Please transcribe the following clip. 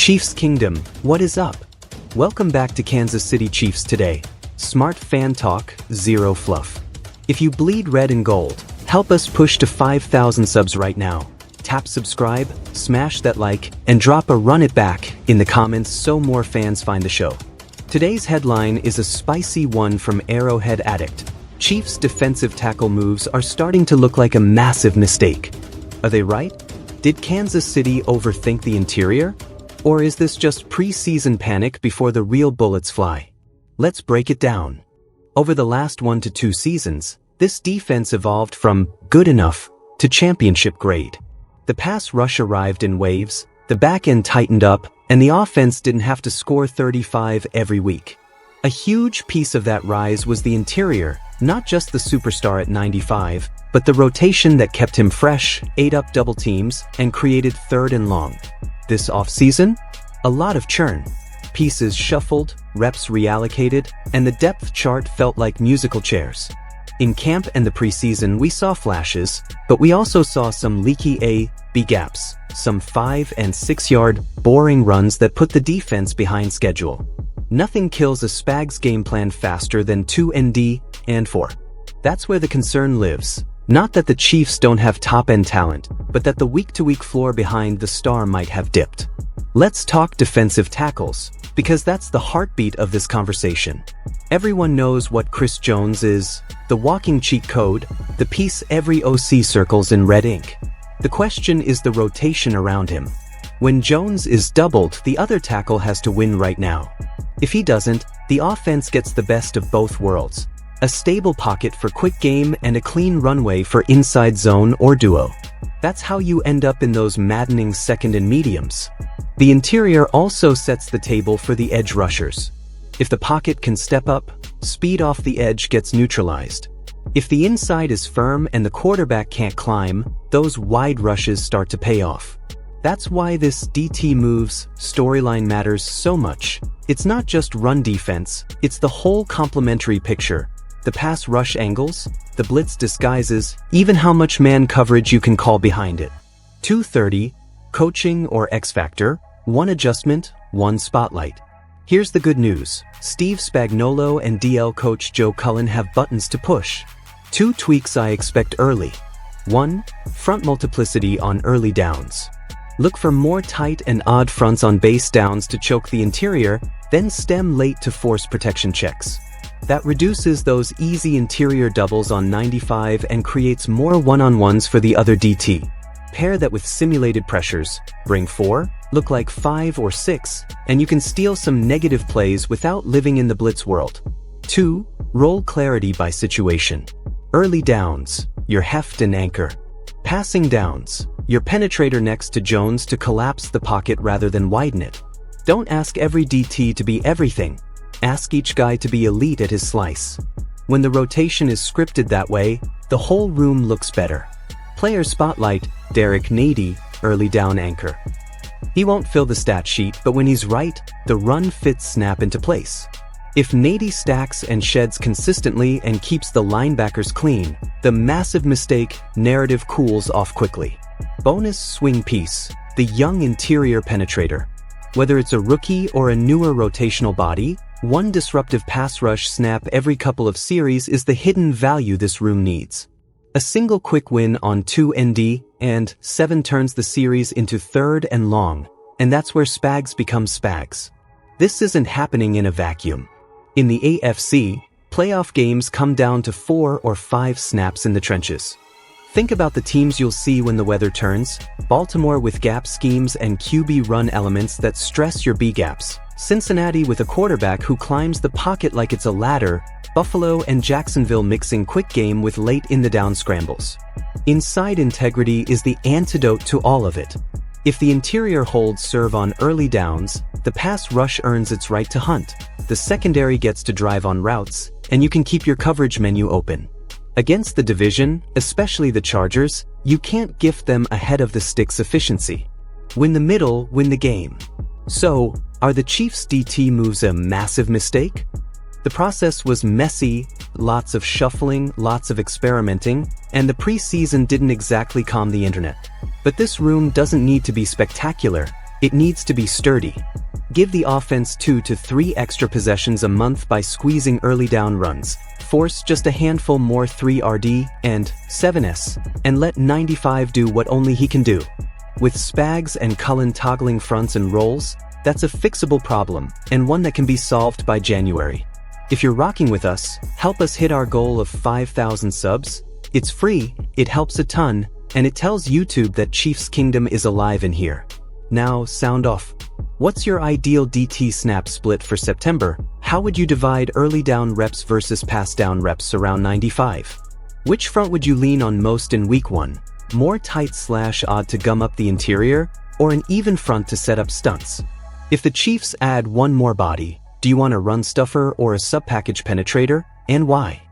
Chiefs Kingdom, what is up? Welcome back to Kansas City Chiefs today. Smart fan talk, zero fluff. If you bleed red and gold, help us push to 5,000 subs right now. Tap subscribe, smash that like, and drop a run it back in the comments so more fans find the show. Today's headline is a spicy one from Arrowhead Addict. Chiefs' defensive tackle moves are starting to look like a massive mistake. Are they right? Did Kansas City overthink the interior? Or is this just preseason panic before the real bullets fly? Let's break it down. Over the last 1 to 2 seasons, this defense evolved from good enough to championship grade. The pass rush arrived in waves, the back end tightened up, and the offense didn't have to score 35 every week. A huge piece of that rise was the interior, not just the superstar at 95, but the rotation that kept him fresh, ate up double teams, and created 3rd and long. This offseason, a lot of churn. Pieces shuffled, reps reallocated, and the depth chart felt like musical chairs. In camp and the preseason, we saw flashes, but we also saw some leaky A-B gaps, some 5- and 6-yard, boring runs that put the defense behind schedule. Nothing kills a Spags game plan faster than 2 ND and 4. That's where the concern lives. Not that the Chiefs don't have top-end talent, but that the week-to-week floor behind the star might have dipped. Let's talk defensive tackles, because that's the heartbeat of this conversation. Everyone knows what Chris Jones is, the walking cheat code, the piece every OC circles in red ink. The question is the rotation around him. When Jones is doubled, the other tackle has to win right now. If he doesn't, the offense gets the best of both worlds. A stable pocket for quick game and a clean runway for inside zone or duo. That's how you end up in those maddening second and mediums. The interior also sets the table for the edge rushers. If the pocket can step up, speed off the edge gets neutralized. If the inside is firm and the quarterback can't climb, those wide rushes start to pay off. That's why this DT moves storyline matters so much. It's not just run defense, it's the whole complementary picture. The pass rush angles, the blitz disguises, even how much man coverage you can call behind it. 230, coaching or X factor, 1 adjustment, 1 spotlight. Here's the good news. Steve Spagnuolo and DL coach Joe Cullen have buttons to push. 2 tweaks I expect early. 1. Front multiplicity on early downs. Look for more tight and odd fronts on base downs to choke the interior, then stem late to force protection checks. That reduces those easy interior doubles on 95 and creates more one-on-ones for the other DT. Pair that with simulated pressures, bring 4, look like 5 or 6, and you can steal some negative plays without living in the blitz world. 2. Roll clarity by situation. Early downs, your heft and anchor. Passing downs, your penetrator next to Jones to collapse the pocket rather than widen it. Don't ask every DT to be everything. Ask each guy to be elite at his slice. When the rotation is scripted that way, the whole room looks better. Player spotlight, Derek Nady, early down anchor. He won't fill the stat sheet, but when he's right, the run fits snap into place. If Nady stacks and sheds consistently and keeps the linebackers clean, the massive mistake narrative cools off quickly. Bonus swing piece, the young interior penetrator. Whether it's a rookie or a newer rotational body, 1 disruptive pass rush snap every couple of series is the hidden value this room needs. A single quick win on 2 ND and 7 turns the series into 3rd and long, and that's where Spags becomes Spags. This isn't happening in a vacuum. In the AFC, playoff games come down to 4 or 5 snaps in the trenches. Think about the teams you'll see when the weather turns. Baltimore with gap schemes and QB run elements that stress your B-gaps. Cincinnati with a quarterback who climbs the pocket like it's a ladder. Buffalo and Jacksonville mixing quick game with late in the down scrambles. Inside integrity is the antidote to all of it. If the interior holds serve on early downs, the pass rush earns its right to hunt. The secondary gets to drive on routes, and you can keep your coverage menu open. Against the division, especially the Chargers, you can't gift them ahead of the sticks efficiency. Win the middle, win the game. So, are the Chiefs' DT moves a massive mistake? The process was messy, lots of shuffling, lots of experimenting, and the preseason didn't exactly calm the internet. But this room doesn't need to be spectacular, It needs to be sturdy. Give the offense 2 to 3 extra possessions a month by squeezing early down runs. Force just a handful more 3RD and 7S, and let 95 do what only he can do. With Spags and Cullen toggling fronts and rolls, that's a fixable problem, and one that can be solved by January. If you're rocking with us, help us hit our goal of 5,000 subs. It's free, it helps a ton, and it tells YouTube that Chiefs Kingdom is alive in here. Now, sound off. What's your ideal DT snap split for September? How would you divide early down reps versus pass down reps around 95? Which front would you lean on most in week 1? More tight/odd to gum up the interior, or an even front to set up stunts? If the Chiefs add one more body, do you want a run stuffer or a sub-package penetrator, and why?